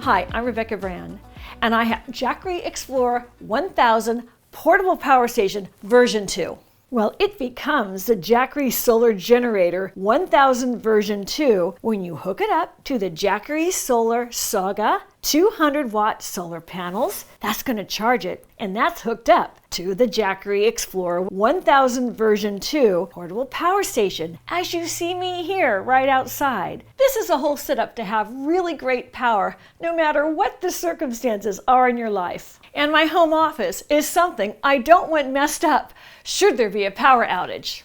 Hi, I'm Rebecca Brand, and I have Jackery Explorer 1000 Portable Power Station version 2. Well, it becomes the Jackery Solar Generator 1000 version 2 when you hook it up to the Jackery Solar Saga 200-watt solar panels. That's going to charge it, and that's hooked up to the Jackery Explorer 1000 version 2 portable power station, as you see me here right outside. This is a whole setup to have really great power no matter what the circumstances are in your life. And my home office is something I don't want messed up should there be a power outage.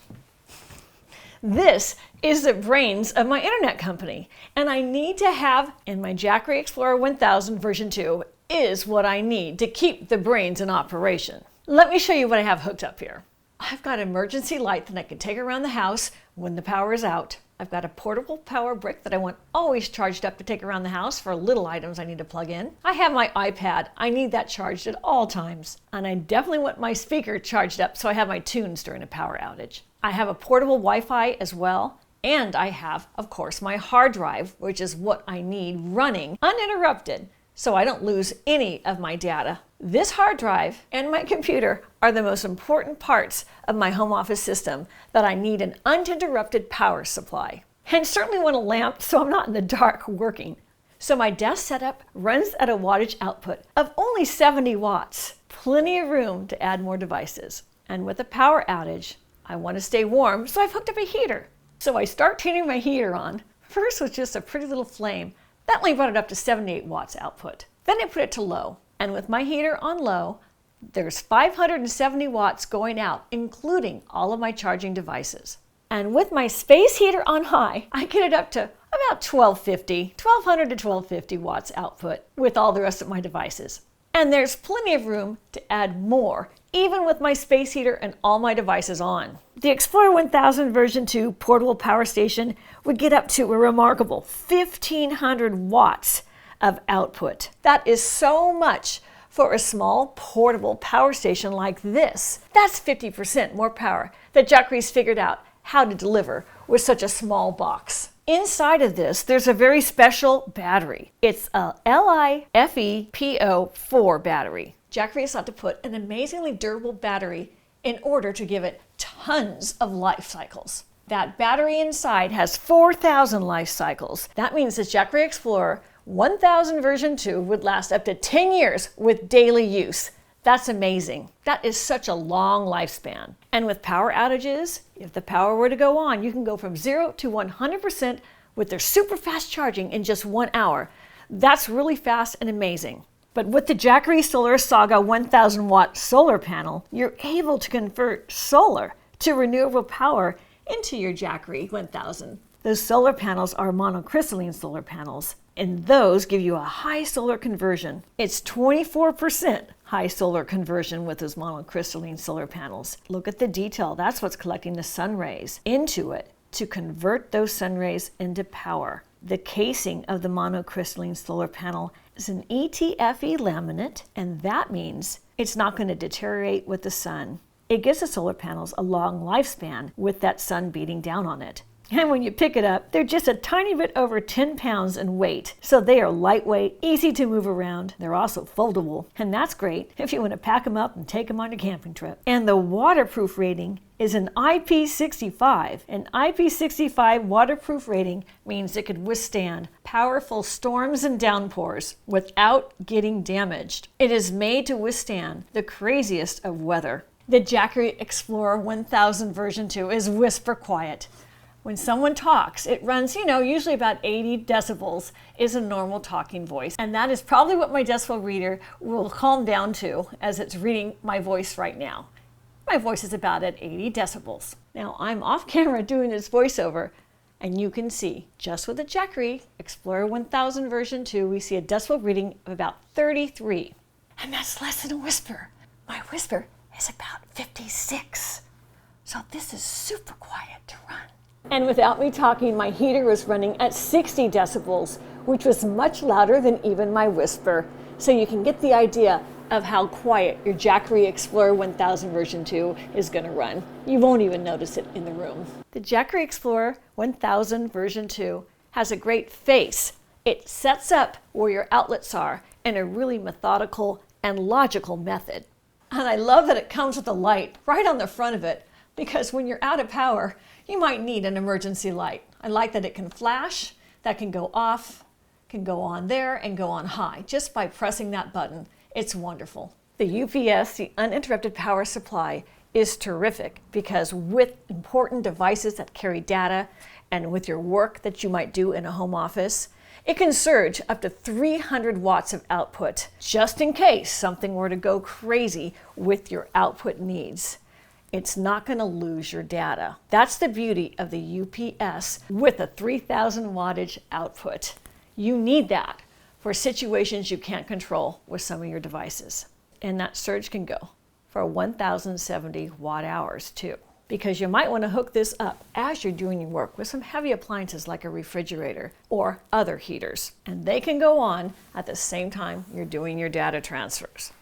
This is the brains of my internet company, and I need to have in my Jackery Explorer 1000 version 2 is what I need to keep the brains in operation. Let me show you what I have hooked up here. I've got an emergency light that I can take around the house when the power is out. I've got a portable power brick that I want always charged up to take around the house for little items I need to plug in. I have my iPad. I need that charged at all times. And I definitely want my speaker charged up so I have my tunes during a power outage. I have a portable Wi-Fi as well. And I have, of course, my hard drive, which is what I need running uninterrupted so I don't lose any of my data. This hard drive and my computer are the most important parts of my home office system that I need an uninterrupted power supply. And certainly want a lamp so I'm not in the dark working. So my desk setup runs at a wattage output of only 70 watts. Plenty of room to add more devices. And with a power outage, I want to stay warm, so I've hooked up a heater. So I start turning my heater on, first with just a pretty little flame. That only brought it up to 78 watts output. Then I put it to low. And with my heater on low, there's 570 watts going out, including all of my charging devices. And with my space heater on high, I get it up to about 1200 to 1250 watts output with all the rest of my devices. And there's plenty of room to add more, even with my space heater and all my devices on. The Explorer 1000 version 2 portable power station would get up to a remarkable 1500 watts of output. That is so much for a small portable power station like this. That's 50% more power that Jackery's figured out how to deliver with such a small box. Inside of this, there's a very special battery. It's a LiFePO4 battery. Jackery has had to put an amazingly durable battery in order to give it tons of life cycles. That battery inside has 4,000 life cycles. That means that Jackery Explorer 1000 version 2 would last up to 10 years with daily use. That's amazing. That is such a long lifespan. And with power outages, if the power were to go on, you can go from 0 to 100% with their super fast charging in just 1 hour. That's really fast and amazing. But with the Jackery Solar Saga 1000 watt solar panel, you're able to convert solar to renewable power into your Jackery 1000. Those solar panels are monocrystalline solar panels, and those give you a high solar conversion. It's 24% high solar conversion with those monocrystalline solar panels. Look at the detail. That's what's collecting the sun rays into it to convert those sun rays into power. The casing of the monocrystalline solar panel is an ETFE laminate, and that means it's not going to deteriorate with the sun. It gives the solar panels a long lifespan with that sun beating down on it. And when you pick it up, they're just a tiny bit over 10 pounds in weight. So they are lightweight, easy to move around. They're also foldable, and that's great if you want to pack them up and take them on a camping trip. And the waterproof rating is an IP65. An IP65 waterproof rating means it could withstand powerful storms and downpours without getting damaged. It is made to withstand the craziest of weather. The Jackery Explorer 1000 version 2 is whisper quiet. When someone talks, it runs, usually about 80 decibels is a normal talking voice. And that is probably what my decibel reader will calm down to as it's reading my voice right now. My voice is about at 80 decibels. Now I'm off camera doing this voiceover, and you can see just with the Jackery Explorer 1000 version 2, we see a decibel reading of about 33. And that's less than a whisper. My whisper is about 56. So this is super quiet to run. And without me talking, my heater was running at 60 decibels, which was much louder than even my whisper. So you can get the idea of how quiet your Jackery Explorer 1000 version 2 is going to run. You won't even notice it in the room. The Jackery Explorer 1000 version 2 has a great face It sets up where your outlets are in a really methodical and logical method. And I love that it comes with a light right on the front of it, because when you're out of power, you might need an emergency light. I like that it can flash, that can go off, can go on there and go on high just by pressing that button. It's wonderful. The UPS, the uninterrupted power supply, is terrific because with important devices that carry data and with your work that you might do in a home office, it can surge up to 300 watts of output just in case something were to go crazy with your output needs. It's not going to lose your data. That's the beauty of the UPS with a 3000 wattage output. You need that for situations you can't control with some of your devices. And that surge can go for 1070 watt hours too, because you might want to hook this up as you're doing your work with some heavy appliances like a refrigerator or other heaters. And they can go on at the same time you're doing your data transfers.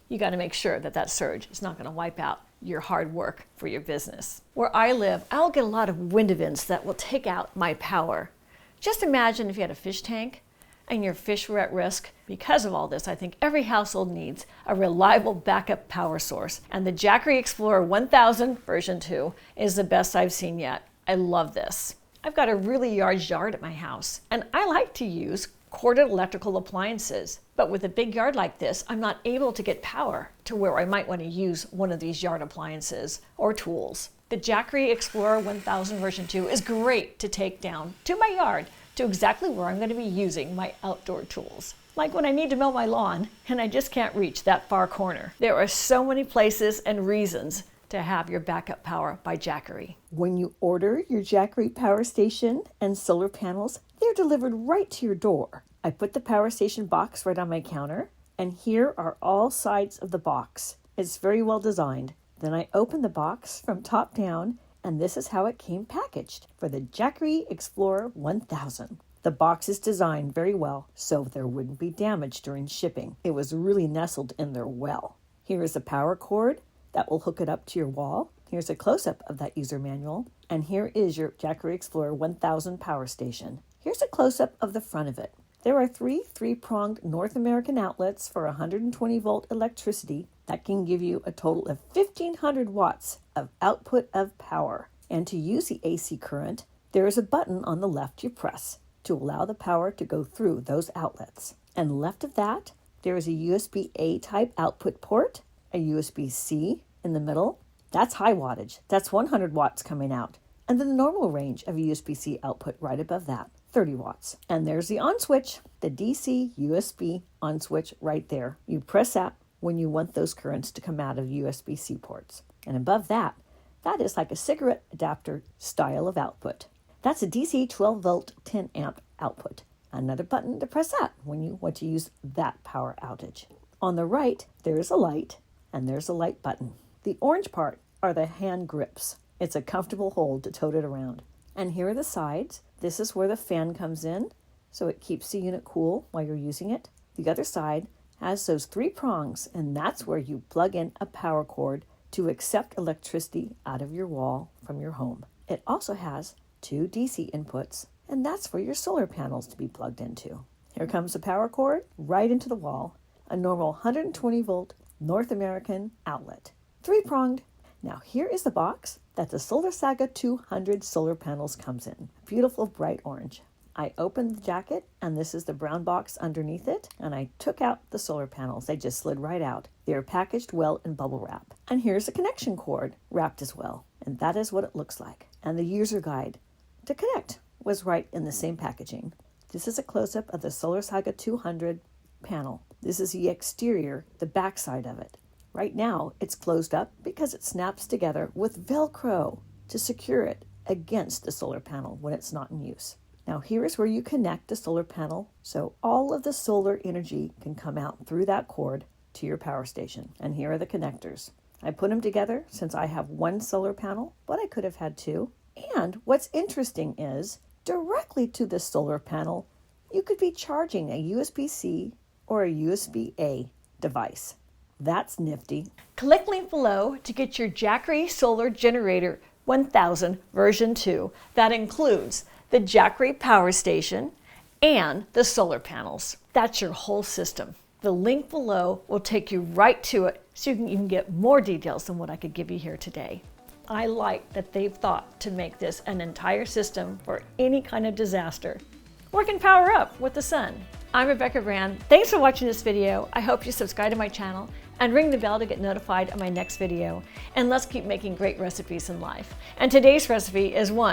You got to make sure that that surge is not going to wipe out your hard work for your business. Where I live, I'll get a lot of wind events that will take out my power. Just imagine if you had a fish tank and your fish were at risk. Because of all this, I think every household needs a reliable backup power source. And the Jackery Explorer 1000 version 2 is the best I've seen yet. I love this. I've got a really large yard at my house, and I like to use corded electrical appliances. But with a big yard like this, I'm not able to get power to where I might want to use one of these yard appliances or tools. The Jackery Explorer 1000 version 2 is great to take down to my yard to exactly where I'm going to be using my outdoor tools. Like when I need to mow my lawn and I just can't reach that far corner. There are so many places and reasons to have your backup power by Jackery. When you order your Jackery power station and solar panels, they're delivered right to your door. I put the power station box right on my counter, and here are all sides of the box. It's very well designed. Then I open the box from top down, and this is how it came packaged for the Jackery Explorer 1000. The box is designed very well so there wouldn't be damage during shipping. It was really nestled in there well. Here is a power cord that will hook it up to your wall. Here's a close-up of that user manual. And here is your Jackery Explorer 1000 power station. Here's a close-up of the front of it. There are three-pronged North American outlets for 120 volt electricity that can give you a total of 1500 watts of output of power. And to use the AC current, there is a button on the left you press to allow the power to go through those outlets. And left of that, there is a USB-A type output port, a USB-C in the middle. That's high wattage. That's 100 watts coming out. And then the normal range of a USB-C output right above that, 30 watts. And there's the on switch, the DC USB on switch right there. You press that when you want those currents to come out of USB-C ports. And above that, that is like a cigarette adapter style of output. That's a DC 12 volt 10 amp output. Another button to press that when you want to use that power outage. On the right, there is a light, and there's a light button. The orange part are the hand grips. It's a comfortable hold to tote it around. And here are the sides. This is where the fan comes in, so it keeps the unit cool while you're using it. The other side has those three prongs, and that's where you plug in a power cord to accept electricity out of your wall from your home. It also has two DC inputs, and that's for your solar panels to be plugged into. Here comes the power cord right into the wall, a normal 120 volt North American outlet. Three-pronged. Now here is the box that the Solar Saga 200 solar panels comes in. Beautiful bright orange. I opened the jacket, and this is the brown box underneath it, and I took out the solar panels. They just slid right out. They are packaged well in bubble wrap. And here's a connection cord wrapped as well, and that is what it looks like. And the user guide to connect was right in the same packaging. This is a close-up of the Solar Saga 200 panel. This is the exterior, the back side of it. Right now, it's closed up because it snaps together with Velcro to secure it against the solar panel when it's not in use. Now here is where you connect the solar panel so all of the solar energy can come out through that cord to your power station. And here are the connectors. I put them together since I have one solar panel, but I could have had two. And what's interesting is directly to this solar panel, you could be charging a USB-C or a USB-A device. That's nifty. Click link below to get your Jackery Solar Generator 1000 version 2. That includes the Jackery Power Station and the solar panels. That's your whole system. The link below will take you right to it so you can even get more details than what I could give you here today. I like that they've thought to make this an entire system for any kind of disaster. Or can power up with the sun. I'm Rebecca Brand. Thanks for watching this video. I hope you subscribe to my channel and ring the bell to get notified of my next video. And let's keep making great recipes in life. And today's recipe is one